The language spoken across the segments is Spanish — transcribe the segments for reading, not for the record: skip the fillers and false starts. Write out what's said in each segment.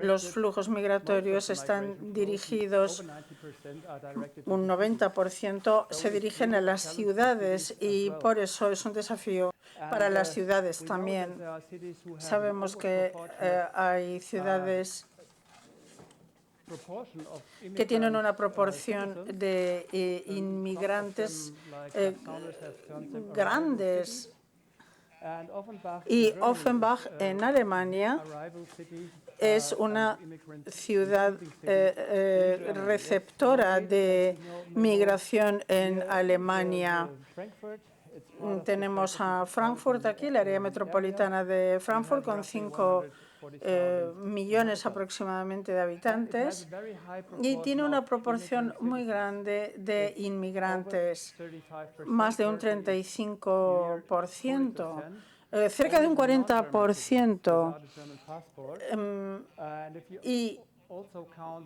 Los flujos migratorios están dirigidos, un 90% se dirigen a las ciudades y por eso es un desafío para las ciudades también. Sabemos que hay ciudades que tienen una proporción de inmigrantes grandes. Y Offenbach, en Alemania, es una ciudad receptora de migración en Alemania. Tenemos a Frankfurt aquí, la área metropolitana de Frankfurt, con 5 millones aproximadamente de habitantes, y tiene una proporción muy grande de inmigrantes, más de un 35%, cerca de un 40%. Y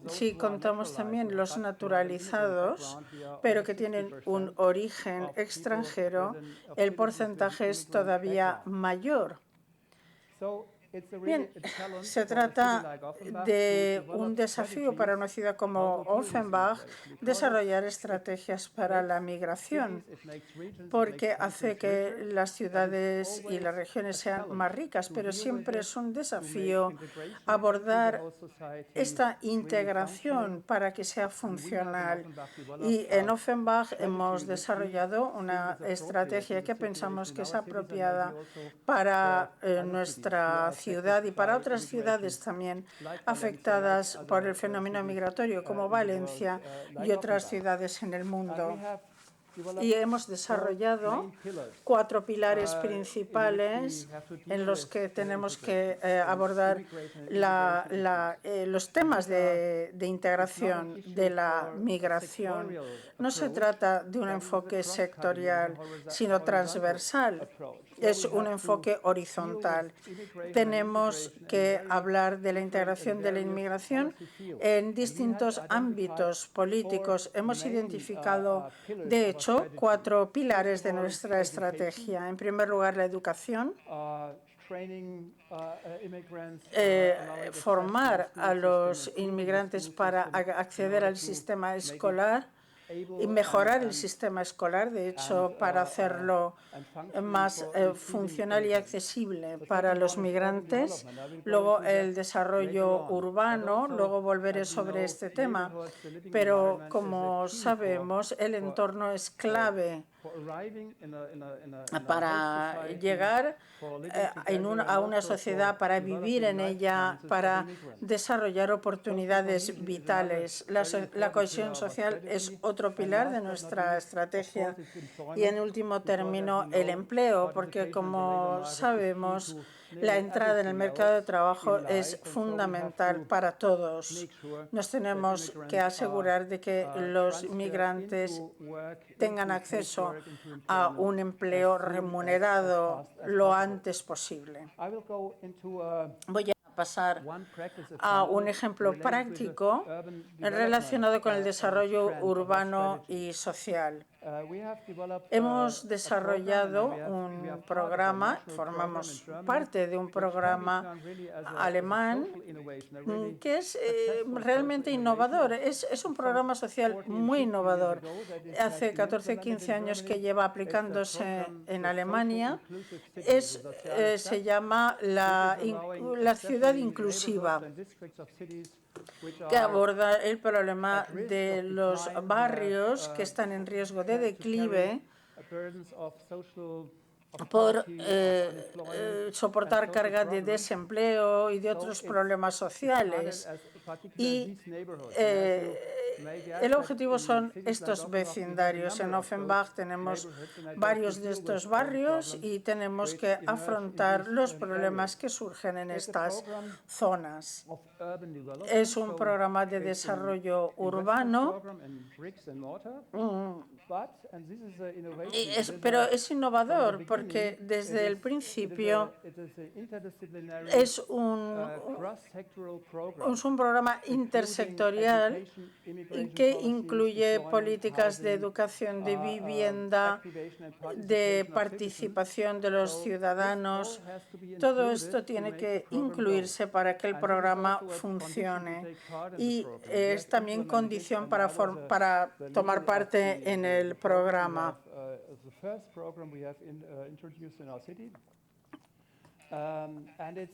si contamos también los naturalizados, pero que tienen un origen extranjero, el porcentaje es todavía mayor. Bien, se trata de un desafío para una ciudad como Offenbach desarrollar estrategias para la migración, porque hace que las ciudades y las regiones sean más ricas, pero siempre es un desafío abordar esta integración para que sea funcional. Y en Offenbach hemos desarrollado una estrategia que pensamos que es apropiada para nuestra ciudad y para otras ciudades también afectadas por el fenómeno migratorio, como Valencia y otras ciudades en el mundo. Y hemos desarrollado 4 pilares principales en los que tenemos que abordar los temas de integración de la migración. No se trata de un enfoque sectorial, sino transversal. Es un enfoque horizontal. Tenemos que hablar de la integración de la inmigración en distintos ámbitos políticos. Hemos identificado, de hecho, 4 pilares de nuestra estrategia. En primer lugar, la educación. Formar a los inmigrantes para acceder al sistema escolar y mejorar el sistema escolar, de hecho, para hacerlo más funcional y accesible para los migrantes. Luego, el desarrollo urbano, luego volveré sobre este tema, pero como sabemos, el entorno es clave para llegar a una sociedad, para vivir en ella, para desarrollar oportunidades vitales. La cohesión social es otro pilar de nuestra estrategia. Y en último término, el empleo, porque como sabemos, la entrada en el mercado de trabajo es fundamental para todos. Nos tenemos que asegurar de que los migrantes tengan acceso a un empleo remunerado lo antes posible. Voy a pasar a un ejemplo práctico relacionado con el desarrollo urbano y social. Hemos desarrollado un programa, formamos parte de un programa alemán que es realmente innovador. Es un programa social muy innovador. Hace 14 o 15 años que lleva aplicándose en Alemania. Se llama la ciudad inclusiva, que aborda el problema de los barrios que están en riesgo de declive por soportar carga de desempleo y de otros problemas sociales. Y el objetivo son estos vecindarios. En Offenbach tenemos varios de estos barrios y tenemos que afrontar los problemas que surgen en estas zonas. Es un programa de desarrollo urbano, pero es innovador porque desde el principio es un programa intersectorial que incluye políticas de educación, de vivienda, de participación de los ciudadanos. Todo esto tiene que incluirse para que el programa funcione y es también condición para tomar parte en el programa.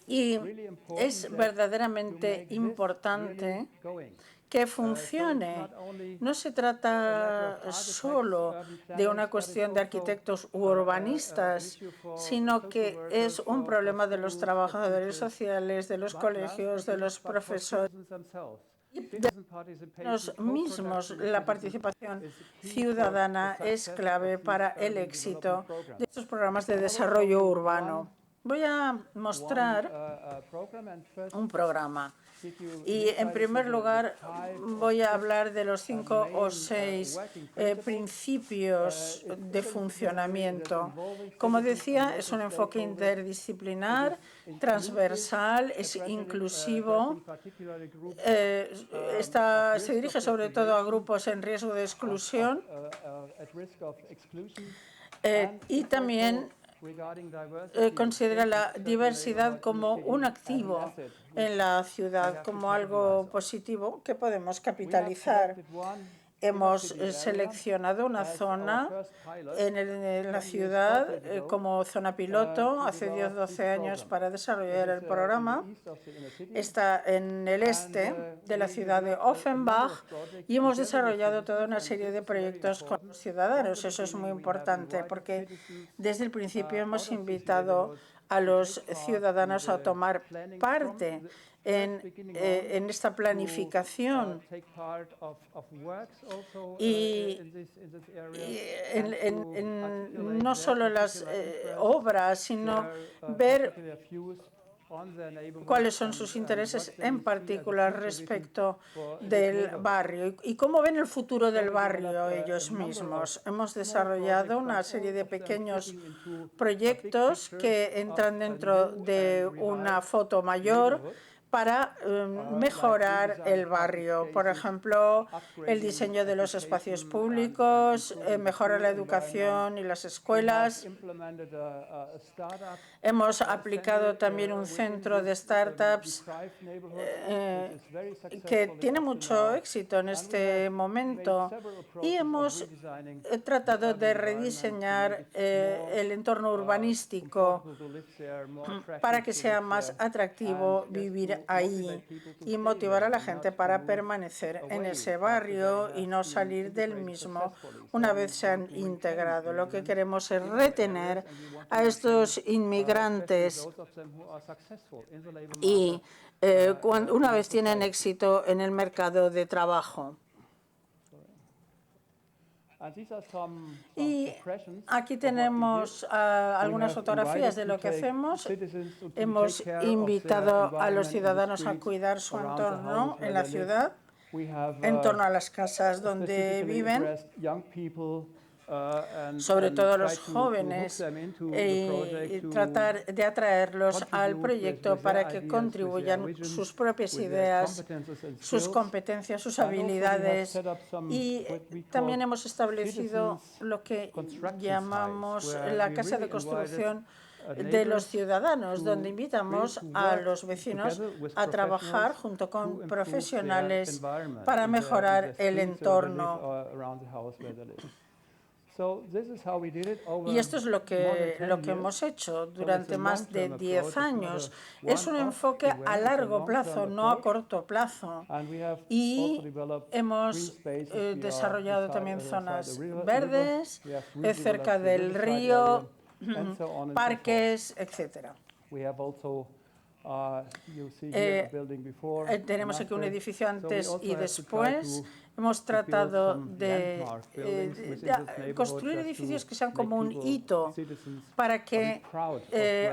Y es verdaderamente importante que funcione. No se trata solo de una cuestión de arquitectos u urbanistas, sino que es un problema de los trabajadores sociales, de los colegios, de los profesores y de los mismos. La participación ciudadana es clave para el éxito de estos programas de desarrollo urbano. Voy a mostrar un programa. Y, en primer lugar, voy a hablar de los 5 o 6 principios de funcionamiento. Como decía, es un enfoque interdisciplinar, transversal, es inclusivo, se dirige sobre todo a grupos en riesgo de exclusión y también considera la diversidad como un activo en la ciudad, como algo positivo que podemos capitalizar. Hemos seleccionado una zona en la ciudad como zona piloto hace 10 o 12 años para desarrollar el programa. Está en el este de la ciudad de Offenbach y hemos desarrollado toda una serie de proyectos con los ciudadanos. Eso es muy importante porque desde el principio hemos invitado a los ciudadanos a tomar parte en esta planificación y no solo las obras, sino ver cuáles son sus intereses en particular respecto del barrio y cómo ven el futuro del barrio ellos mismos. Hemos desarrollado una serie de pequeños proyectos que entran dentro de una foto mayor para mejorar el barrio. Por ejemplo, el diseño de los espacios públicos, mejorar la educación y las escuelas. Hemos aplicado también un centro de startups que tiene mucho éxito en este momento y hemos tratado de rediseñar el entorno urbanístico para que sea más atractivo vivir ahí y motivar a la gente para permanecer en ese barrio y no salir del mismo una vez se han integrado. Lo que queremos es retener a estos inmigrantes y una vez tienen éxito en el mercado de trabajo. Y aquí tenemos algunas fotografías de lo que hacemos. Hemos invitado a los ciudadanos a cuidar su entorno en la ciudad, en torno a las casas donde viven, sobre todo los jóvenes, y tratar de atraerlos al proyecto para que contribuyan sus propias ideas, sus competencias, sus habilidades. Y también hemos establecido lo que llamamos la casa de construcción de los ciudadanos, donde invitamos a los vecinos a trabajar junto con profesionales para mejorar el entorno. Y esto es lo que hemos hecho durante más de 10 años. Es un enfoque a largo plazo, no a corto plazo. Y hemos desarrollado también zonas verdes cerca del río, parques, etc. Tenemos aquí un edificio antes y después. Hemos tratado de construir edificios que sean como un hito para que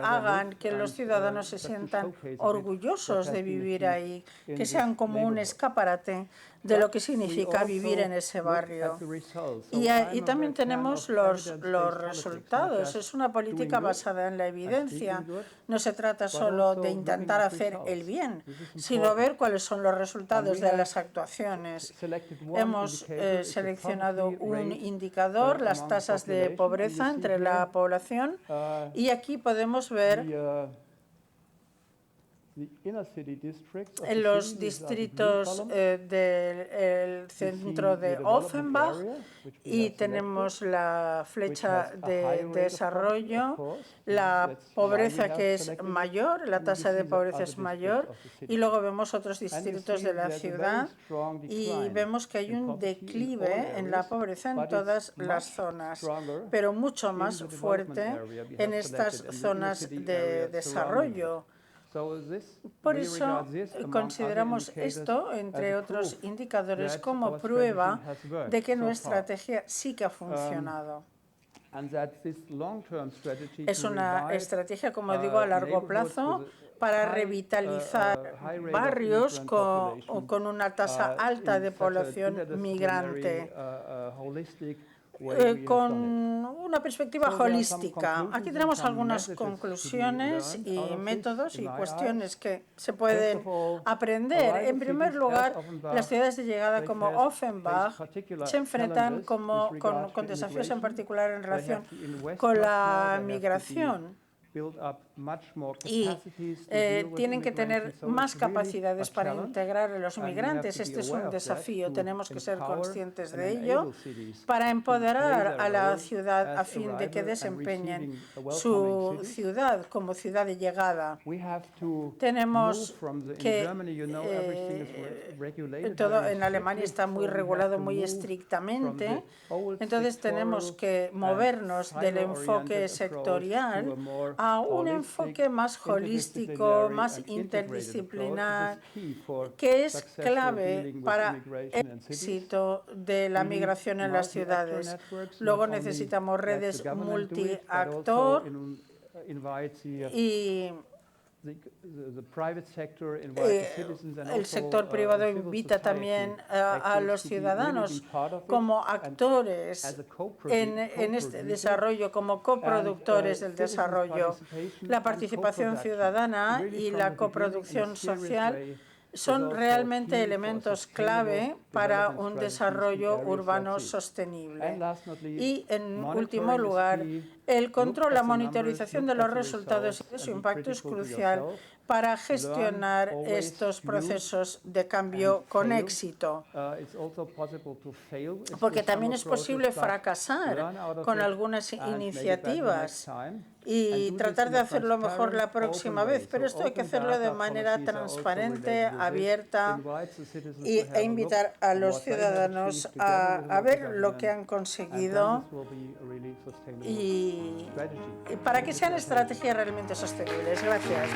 hagan que los ciudadanos se sientan orgullosos de vivir ahí, que sean como un escaparate de lo que significa vivir en ese barrio. Y también tenemos los resultados. Es una política basada en la evidencia. No se trata solo de intentar hacer el bien, sino ver cuáles son los resultados de las actuaciones. Hemos seleccionado un indicador, las tasas de pobreza entre la población, y aquí podemos ver en los distritos del centro de Offenbach, y tenemos la flecha de desarrollo, la pobreza que es mayor, la tasa de pobreza es mayor, y luego vemos otros distritos de la ciudad y vemos que hay un declive en la pobreza en todas las zonas, pero mucho más fuerte en estas zonas de desarrollo. Por eso consideramos esto, entre otros indicadores, como prueba de que nuestra estrategia sí que ha funcionado. Es una estrategia, como digo, a largo plazo para revitalizar barrios con una tasa alta de población migrante, con una perspectiva holística. Aquí tenemos algunas conclusiones y métodos y cuestiones que se pueden aprender. En primer lugar, las ciudades de llegada como Offenbach se enfrentan con desafíos en particular en relación con la migración, y tienen que tener más capacidades para integrar a los migrantes. Este es un desafío, tenemos que ser conscientes de ello para empoderar a la ciudad a fin de que desempeñen su ciudad como ciudad de llegada. Tenemos que todo en Alemania está muy regulado muy estrictamente, entonces tenemos que movernos del enfoque sectorial a un enfoque más holístico, más interdisciplinar, que es clave para el éxito de la migración en las ciudades. Luego necesitamos redes multiactor y el sector privado invita también a los ciudadanos como actores en este desarrollo, como coproductores del desarrollo. La participación ciudadana y la coproducción social son realmente elementos clave para un desarrollo urbano sostenible. Y, en último lugar, el control, la monitorización de los resultados y de su impacto es crucial para gestionar estos procesos de cambio con éxito, porque también es posible fracasar con algunas iniciativas y tratar de hacerlo mejor la próxima vez, pero esto hay que hacerlo de manera transparente, abierta, e invitar a los ciudadanos a ver lo que han conseguido y para que sean estrategias realmente sostenibles. Gracias.